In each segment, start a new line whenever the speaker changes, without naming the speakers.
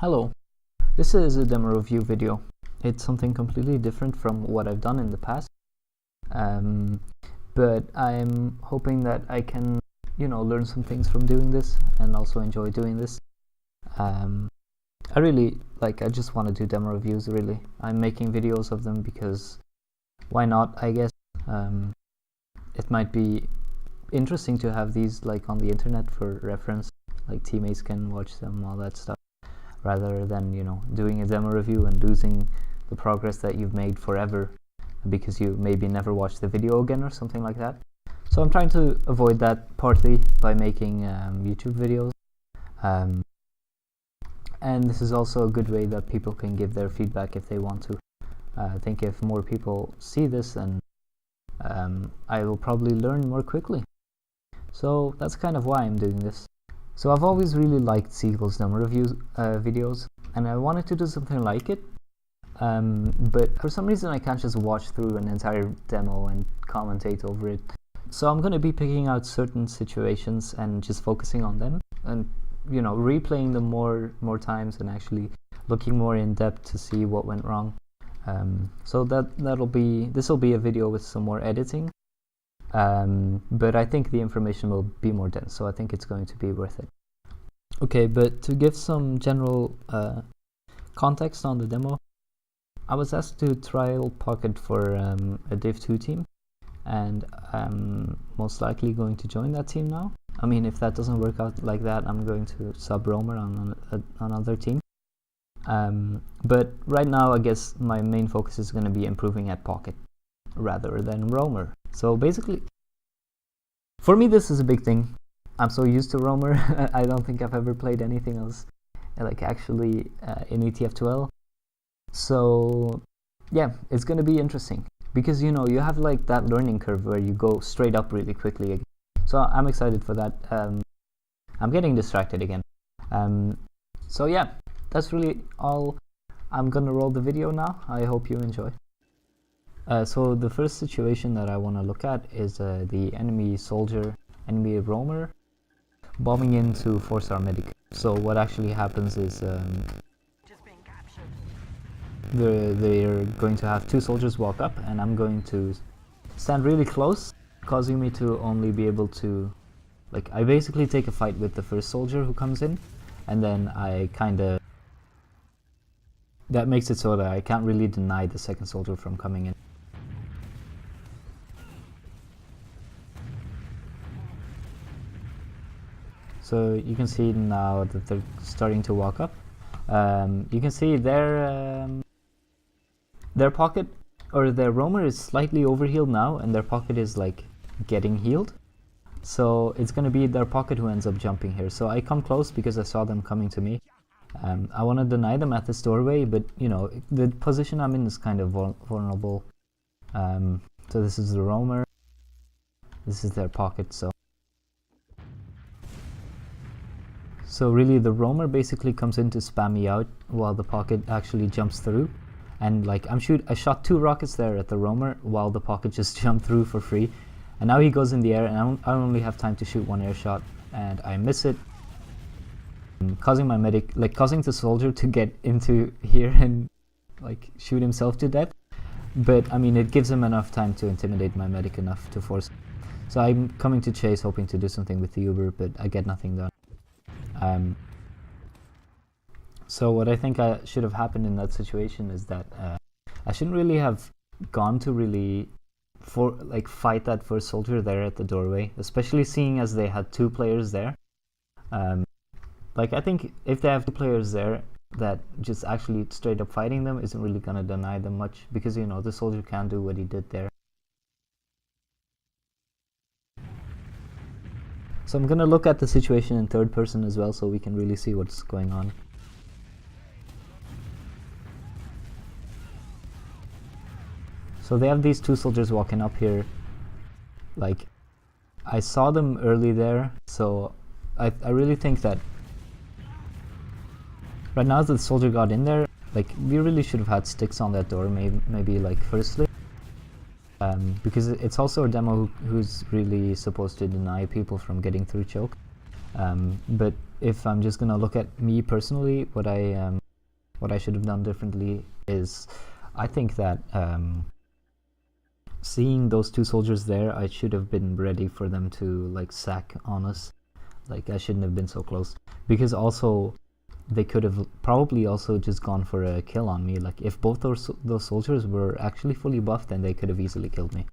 Hello, this is a demo review video. It's something completely different from what I've done in the past, but I'm hoping that I can, learn some things from doing this and also enjoy doing this. I just want to do demo reviews, really. I'm making videos of them because why not, I guess. It might be interesting to have these on the internet for reference, like teammates can watch them, all that stuff, rather than doing a demo review and losing the progress that you've made forever because you maybe never watch the video again or something like that. So I'm trying to avoid that partly by making YouTube videos, and this is also a good way that people can give their feedback if they want to. I think if more people see this, then I will probably learn more quickly. So that's kind of why I'm doing this. So I've always really liked Seagulls demo reviews videos, and I wanted to do something like it, but for some reason I can't just watch through an entire demo and commentate over it. So I'm going to be picking out certain situations and just focusing on them, and replaying them more times and actually looking more in depth to see what went wrong. So this will be a video with some more editing. But I think the information will be more dense, so I think it's going to be worth it. Okay, but to give some general context on the demo, I was asked to trial Pocket for a Div 2 team, and I'm most likely going to join that team now. I mean, if that doesn't work out like that, I'm going to sub Roamer on another team. But right now, I guess my main focus is going to be improving at Pocket rather than Roamer. So basically, for me this is a big thing. I'm so used to Roamer. I don't think I've ever played anything else actually in ETF2L. So yeah, it's gonna be interesting because you have that learning curve where you go straight up really quickly. So I'm excited for that. I'm getting distracted again. So yeah, that's really all. I'm gonna roll the video now. I hope you enjoy. So the first situation that I want to look at is the enemy roamer bombing in to force our medic. So what actually happens is they're going to have two soldiers walk up, and I'm going to stand really close, causing me to only be able to, I basically take a fight with the first soldier who comes in, and then that makes it so that I can't really deny the second soldier from coming in. So you can see now that they're starting to walk up. You can see their pocket, or their roamer, is slightly overhealed now, and their pocket is getting healed. So it's going to be their pocket who ends up jumping here. So I come close because I saw them coming to me. I want to deny them at this doorway, but the position I'm in is kind of vulnerable. So this is the roamer. This is their pocket. So really the roamer basically comes in to spam me out while the pocket actually jumps through, and I shot 2 rockets there at the roamer while the pocket just jumped through for free, and now he goes in the air, and I only have time to shoot 1 air shot, and I miss it, causing my medic, causing the soldier to get into here and shoot himself to death. But I mean, it gives him enough time to intimidate my medic enough to force. So I'm coming to chase, hoping to do something with the Uber, but I get nothing done. So what I think should have happened in that situation is that I shouldn't really have gone to really fight that first soldier there at the doorway, especially seeing as they had 2 players there. I think if they have 2 players there, that just actually straight up fighting them isn't really gonna deny them much, because the soldier can't do what he did there. So I'm gonna look at the situation in third person as well, so we can really see what's going on. So they have these 2 soldiers walking up here. I saw them early there, so I really think that right now that the soldier got in there, we really should have had sticks on that door, maybe firstly. Because it's also a demo who's really supposed to deny people from getting through choke. But if I'm just gonna look at me personally, what I should have done differently is, I think that seeing those two soldiers there, I should have been ready for them to like sack on us. Like, I shouldn't have been so close, because also they could have probably also just gone for a kill on me. Like, if both those soldiers were actually fully buffed, then they could have easily killed me.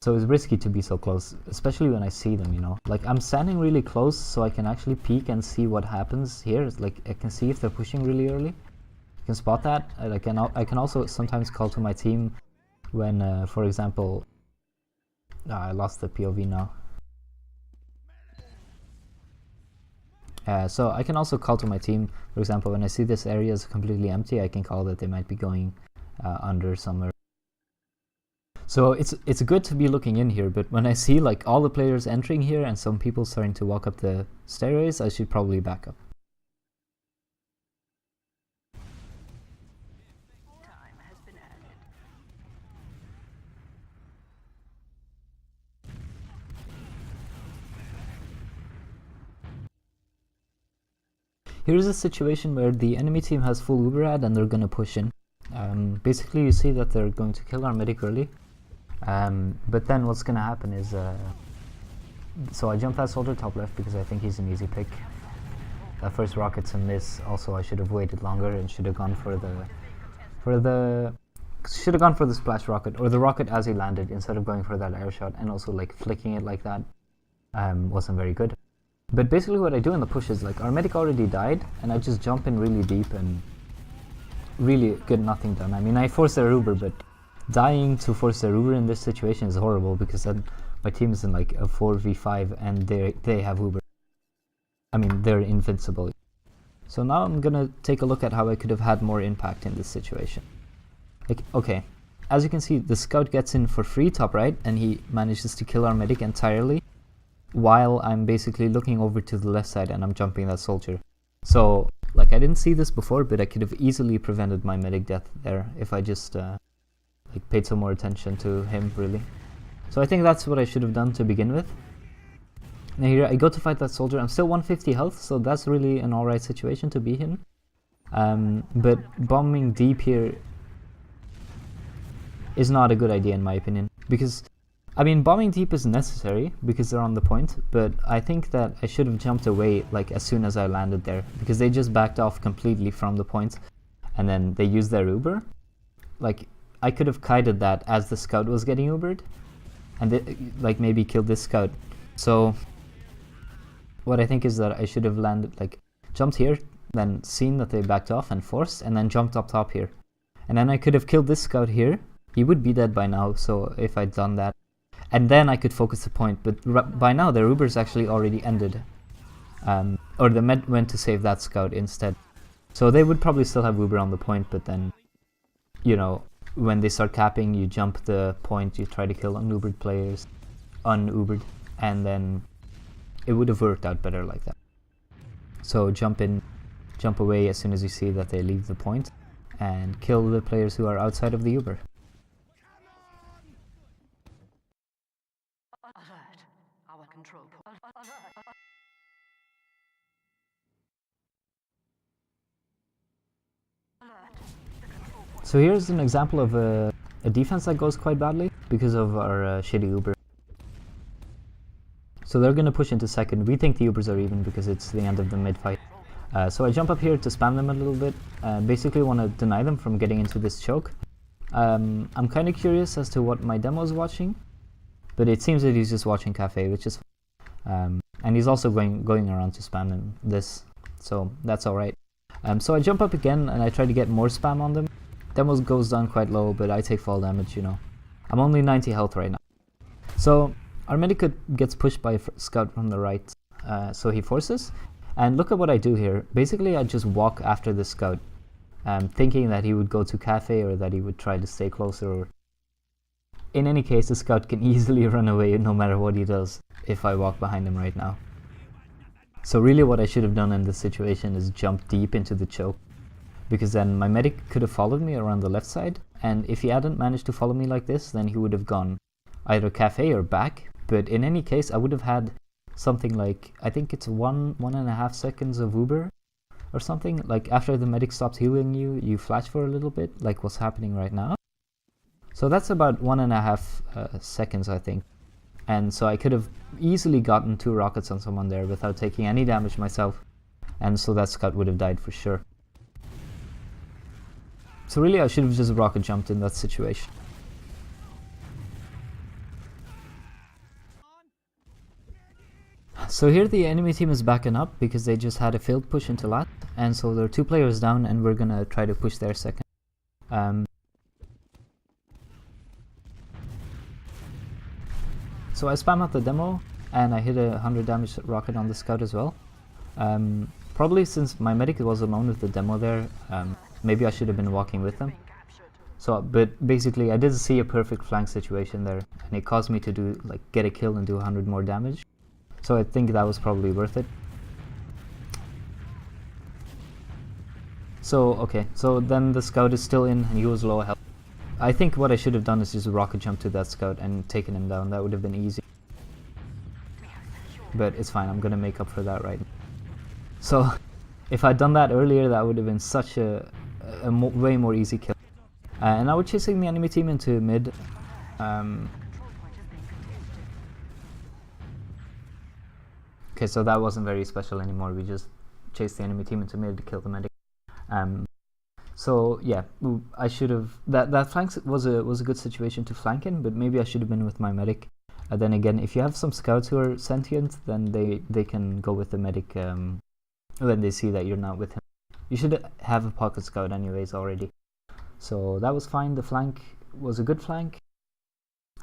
So it's risky to be so close, especially when I see them, you know. Like, I'm standing really close so I can actually peek and see what happens here. Like, I can see if they're pushing really early. I can spot that. I can also sometimes call to my team when, for example, I lost the POV now. So I can also call to my team, for example, when I see this area is completely empty, I can call that they might be going under somewhere. So it's good to be looking in here, but when I see like all the players entering here and some people starting to walk up the stairways, I should probably back up. Here's a situation where the enemy team has full Uber ad and they're gonna push in. Basically, you see that they're going to kill our medic early. But then what's gonna happen is, so I jumped that soldier top left because I think he's an easy pick. That first rocket's a miss. Also, I should have waited longer and should have gone for the splash rocket, or the rocket as he landed, instead of going for that air shot, and also like flicking it like that wasn't very good. But basically what I do in the push is, like, our medic already died and I just jump in really deep and really get nothing done. I mean, I force their Uber, but dying to force their Uber in this situation is horrible, because then my team is in like a 4v5 and they have Uber. I mean, they're invincible. So now I'm gonna take a look at how I could have had more impact in this situation. Like, okay, as you can see, the scout gets in for free top right and he manages to kill our medic entirely, while I'm basically looking over to the left side and I'm jumping that soldier. So, like, I didn't see this before, but I could have easily prevented my medic death there if I just like paid some more attention to him, really. So I think that's what I should have done to begin with. Now here I go to fight that soldier. I'm still 150 health, so that's really an alright situation to be in. But bombing deep here is not a good idea in my opinion, because I mean, bombing deep is necessary because they're on the point, but I think that I should have jumped away like as soon as I landed there, because they just backed off completely from the point and then they used their Uber. Like, I could have kited that as the scout was getting Ubered and like maybe killed this scout. So what I think is that I should have landed, like, jumped here, then seen that they backed off and forced, and then jumped up top here. And then I could have killed this scout here. He would be dead by now, so if I'd done that. And then I could focus the point, but by now their Uber's actually already ended. Or the med went to save that scout instead. So they would probably still have Uber on the point, but then, you know, when they start capping, you jump the point, you try to kill unubered players, and then it would have worked out better like that. So jump in, jump away as soon as you see that they leave the point, and kill the players who are outside of the Uber. So here's an example of a defense that goes quite badly because of our shitty Uber. So they're going to push into second. We think the Ubers are even because it's the end of the mid fight. So I jump up here to spam them a little bit. Basically want to deny them from getting into this choke. I'm kind of curious as to what my demo is watching, but it seems that he's just watching Cafe, which is and he's also going around to spam them this, so that's alright. So I jump up again and I try to get more spam on them. Demo goes down quite low, but I take fall damage, you know. I'm only 90 health right now. So our medic gets pushed by a scout from the right, so he forces. And look at what I do here. Basically, I just walk after the scout, thinking that he would go to Cafe or that he would try to stay closer. Or in any case, the scout can easily run away no matter what he does if I walk behind him right now. So really what I should have done in this situation is jump deep into the choke, because then my medic could have followed me around the left side, and if he hadn't managed to follow me like this, then he would have gone either Cafe or back. But in any case, I would have had something like, I think it's 1.5 seconds of Uber or something. Like after the medic stops healing you, you flash for a little bit, like what's happening right now. So that's about 1.5 seconds, I think. And so I could have easily gotten 2 rockets on someone there without taking any damage myself. And so that scout would have died for sure. So really I should have just rocket jumped in that situation. So here the enemy team is backing up because they just had a failed push into lat, and so there are 2 players down and we're gonna try to push their second. So I spam out the demo and I hit a 100 damage rocket on the scout as well. Probably since my medic was alone with the demo there, maybe I should have been walking with them. So, but basically I did see a perfect flank situation there, and it caused me to do, like, get a kill and do 100 more damage. So I think that was probably worth it. So, okay, so then the scout is still in and he was low health. I think what I should have done is just rocket jump to that scout and taken him down. That would have been easy. But it's fine, I'm gonna make up for that right now. So, if I'd done that earlier, that would have been such a way more easy kill. And now we're chasing the enemy team into mid. Okay, so that wasn't very special anymore. We just chased the enemy team into mid to kill the medic. So yeah, I should have. That flank was a good situation to flank in, but maybe I should have been with my medic. Then again, if you have some scouts who are sentient, then they can go with the medic when they see that you're not with him. You should have a pocket scout anyways already. So that was fine. The flank was a good flank.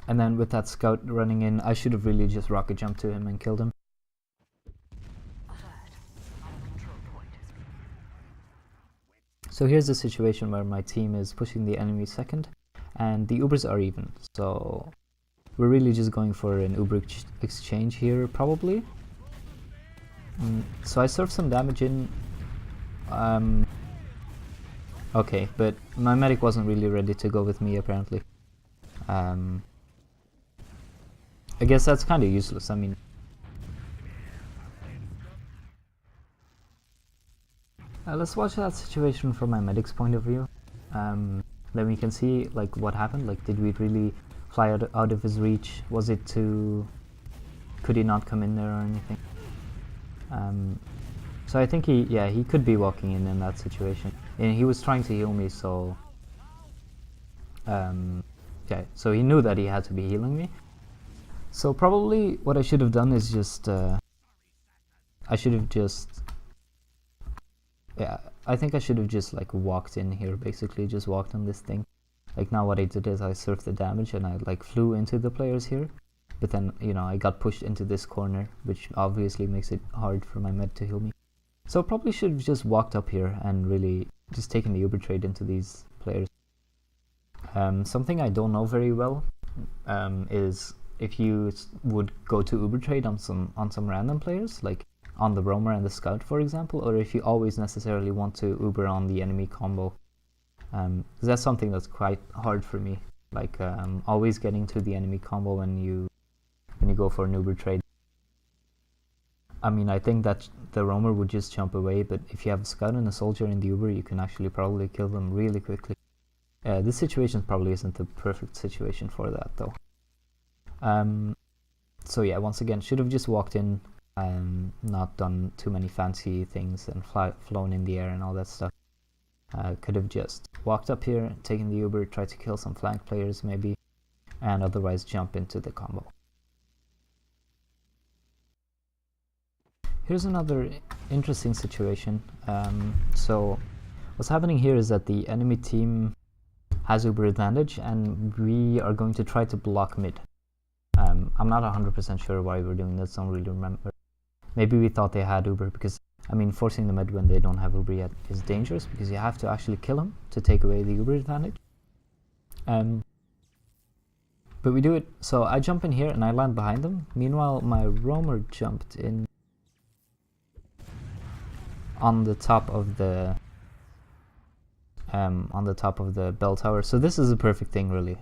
And then with that scout running in, I should have really just rocket jumped to him and killed him. So here's the situation where my team is pushing the enemy second, and the Ubers are even. So we're really just going for an Uber exchange here, probably. So I served some damage in. Okay, but my medic wasn't really ready to go with me, apparently. I guess that's kind of useless. I mean, let's watch that situation from my medic's point of view. Then we can see, like, what happened. Like, did we really fly out of his reach? Was it too... Could he not come in there or anything? So I think he could be walking in that situation. And he was trying to heal me, so... okay, so he knew that he had to be healing me. So probably what I should have done is just... I should have just... Yeah, I think I should have just, like, walked in here, basically, just walked on this thing. Like, now what I did is I surfed the damage and I, like, flew into the players here. But then, you know, I got pushed into this corner, which obviously makes it hard for my med to heal me. So probably should have just walked up here and really just taken the Uber trade into these players. Something I don't know very well is if you would go to Uber trade on some random players, like on the roamer and the scout, for example, or if you always necessarily want to Uber on the enemy combo. Because that's something that's quite hard for me, like always getting to the enemy combo when you go for an Uber trade. I mean, I think that the roamer would just jump away, but if you have a scout and a soldier in the Uber, you can actually probably kill them really quickly. This situation probably isn't the perfect situation for that, though. So yeah, once again, should have just walked in and not done too many fancy things and flown in the air and all that stuff. Could have just walked up here, taken the Uber, tried to kill some flank players maybe, and otherwise jump into the combo. Here's another interesting situation. So what's happening here is that the enemy team has Uber advantage and we are going to try to block mid. I'm not 100% sure why we're doing this, don't really remember. Maybe we thought they had Uber because, I mean, forcing the mid when they don't have Uber yet is dangerous because you have to actually kill them to take away the Uber advantage. But we do it, so I jump in here and I land behind them. Meanwhile, my roamer jumped in on the top of the bell tower. So this is a perfect thing, really,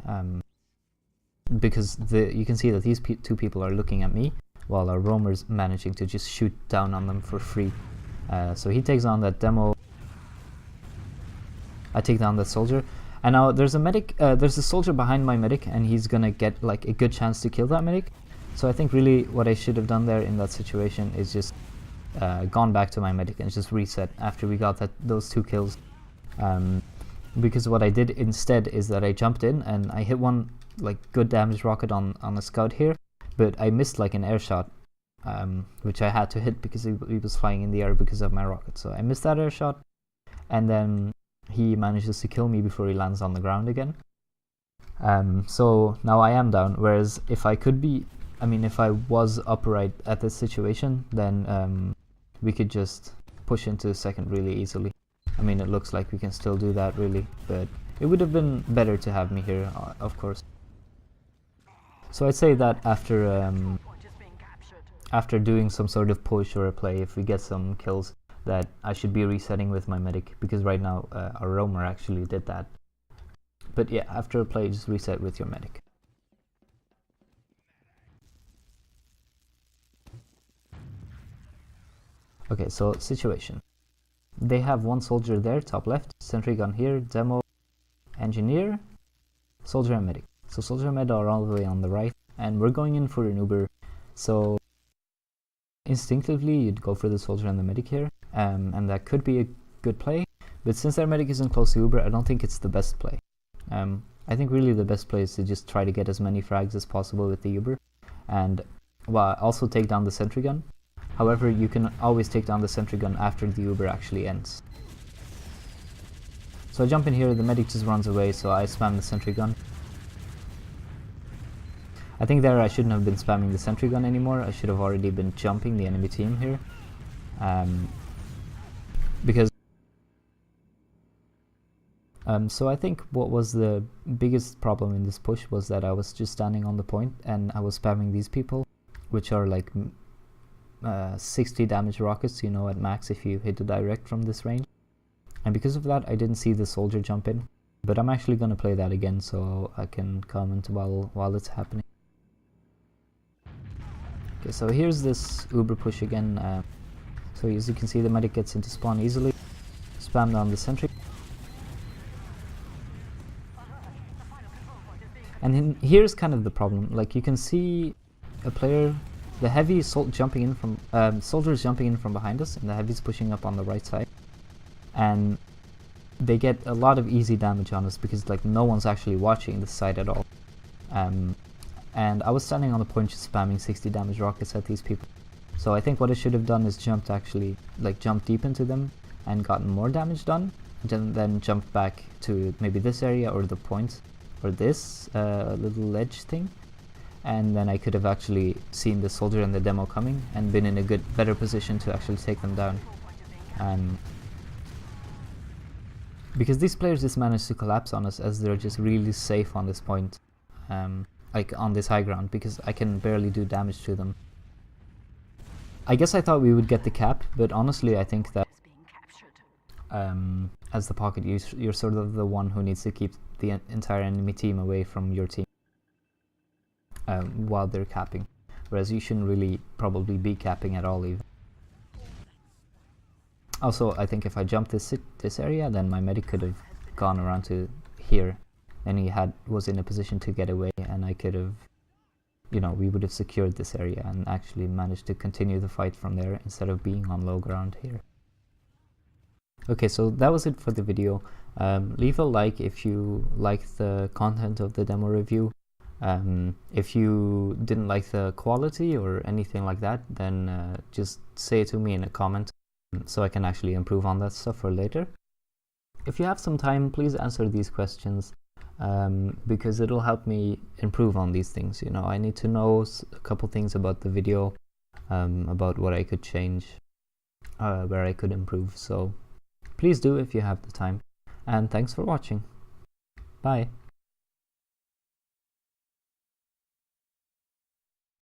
because you can see that these two people are looking at me, while our roamer's managing to just shoot down on them for free. So he takes on that demo. I take down that soldier, and now there's a medic. There's a soldier behind my medic, and he's gonna get like a good chance to kill that medic. So I think really what I should have done there in that situation is just gone back to my medic and just reset after we got those 2 kills. Because what I did instead is that I jumped in and I hit one like good damage rocket on a scout here, but I missed like an air shot, which I had to hit because he was flying in the air because of my rocket. So I missed that air shot, and then he manages to kill me before he lands on the ground again. So now I am down, whereas if I was upright at this situation, then we could just push into second really easily. I mean, it looks like we can still do that really, but it would have been better to have me here, of course. So I'd say that after doing some sort of push or a play, if we get some kills, that I should be resetting with my medic, because right now our roamer actually did that. But yeah, after a play, just reset with your medic. Okay, so situation. They have 1 soldier there, top left, sentry gun here, demo, engineer, soldier and medic. So soldier and med are all the way on the right, and we're going in for an Uber. So instinctively you'd go for the soldier and the medic here, and that could be a good play, but since their medic isn't close to Uber, I don't think it's the best play. I think really the best play is to just try to get as many frags as possible with the Uber, and also take down the sentry gun. However, you can always take down the sentry gun after the Uber actually ends. So I jump in here, the medic just runs away, so I spam the sentry gun. I think there I shouldn't have been spamming the sentry gun anymore. I should have already been jumping the enemy team here. Because so I think what was the biggest problem in this push was that I was just standing on the point and I was spamming these people, which are like 60 damage rockets, you know, at max if you hit a direct from this range. And because of that, I didn't see the soldier jump in, but I'm actually going to play that again so I can comment while it's happening. Okay, so here's this Uber push again. So as you can see, the medic gets into spawn easily. Spam down the sentry. And then here's kind of the problem. Like you can see a player, the heavy jumping in from soldiers jumping in from behind us, and the heavy's pushing up on the right side, and they get a lot of easy damage on us because like no one's actually watching this side at all. And I was standing on the point just spamming 60 damage rockets at these people. So I think what I should have done is jumped deep into them and gotten more damage done, and then jumped back to maybe this area or the point or this little ledge thing, and then I could have actually seen the soldier and the demo coming and been in a better position to actually take them down. Because these players just managed to collapse on us as they're just really safe on this point, like on this high ground, because I can barely do damage to them. I guess I thought we would get the cap, but honestly I think that as the pocket, you're sort of the one who needs to keep the entire enemy team away from your team while they're capping, whereas you shouldn't really probably be capping at all even. Also, I think if I jumped this area, then my medic could have gone around to here, and he was in a position to get away, and I could have, you know, we would have secured this area and actually managed to continue the fight from there instead of being on low ground here. Okay, so that was it for the video. Leave a like if you liked the content of the demo review. If you didn't like the quality or anything like that, then just say it to me in a comment so I can actually improve on that stuff for later. If you have some time, please answer these questions, because it'll help me improve on these things. You know, I need to know a couple things about the video, about what I could change, where I could improve. So please do if you have the time, and thanks for watching. Bye.